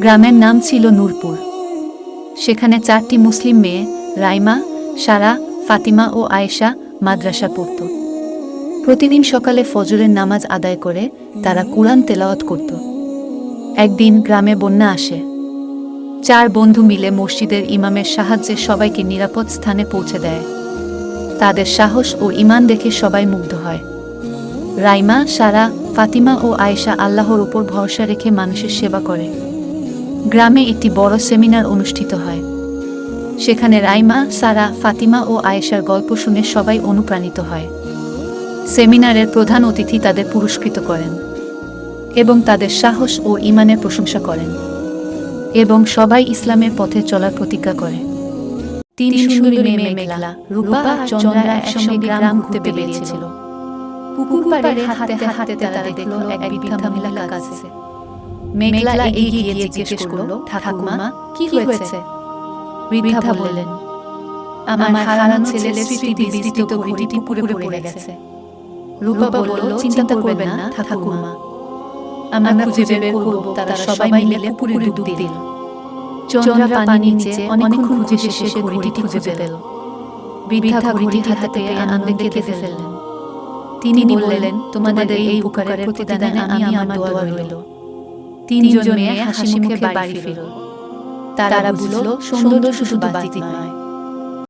গ্রামের নাম ছিল নূরপুর। সেখানে 4টি মুসলিম মেয়ে রাইমা, সারা, ফাতিমা ও আয়েশা মাদ্রাসা পড়ত। প্রতিদিন সকালে ফজরের নামাজ আদায় করে তারা কুরআন তেলাওয়াত করত। একদিন গ্রামে বন্যা আসে। 4 বন্ধু মিলে মসজিদের ইমামের সাহায্যে সবাইকে নিরাপদ স্থানে পৌঁছে দেয়। তাদের সাহস ও ঈমান দেখে সবাই মুগ্ধ হয়। রাইমা, সারা, ফাতিমা ও আয়েশা আল্লাহর উপর ভরসা রেখে মানুষের সেবা করে। গ্রামে একটি বড় সেমিনার অনুষ্ঠিত হয়। সেখানে রাইমা, সারা, ফাতিমা ও আয়েশার গল্প শুনে সবাই অনুপ্রাণিত হয়। সেমিনারের প্রধান অতিথি তাদের পুরস্কৃত করেন এবং তাদের সাহস ও ঈমানের প্রশংসা করেন এবং সবাই ইসলামের পথে চলার প্রতিজ্ঞা করে। 3 সুন্দরী মেয়ে মেঘলা, রূপা আর চন্দ্রা একসঙ্গে গ্রাম ঘুরতে বেরিয়েছিল। পুকুর পাড়ে হাঁটতে হাঁটতে তারা দেখল এক বৃদ্ধা মহিলার কাছে। মেঘলা এগিয়ে গিয়ে জিজ্ঞেস করল, ঠাকুমা, কি হয়েছে? বৃদ্ধা বললেন, আমার হারানো ছেলের স্মৃতি বিস্মৃত ঘড়িটি পুকুরে পড়ে গেছে। রূপা বলল, চিন্তা করবেন না ঠাকুমা, আমরা খুঁজে বের করব। তারা সবাই মিলে পুকুরে ডুব দিল। চন্দ্রা পানির নিচে অনেকক্ষণ খুঁজে শেষে ঘড়িটি খুঁজে পেল। বৃদ্ধা ঘড়িটি হাতে পেয়ে আনন্দে কেঁদে ফেললেন। তিনি বললেন, তোমাদের এই উপকারের প্রতিদানে আমি আমার দোয়া রইল। 3 জন মেয়ে হাসি মুখে বাড়ি ফিরল। তারা বুঝল, সৌন্দর্য শুধু বাহ্যিক নয়,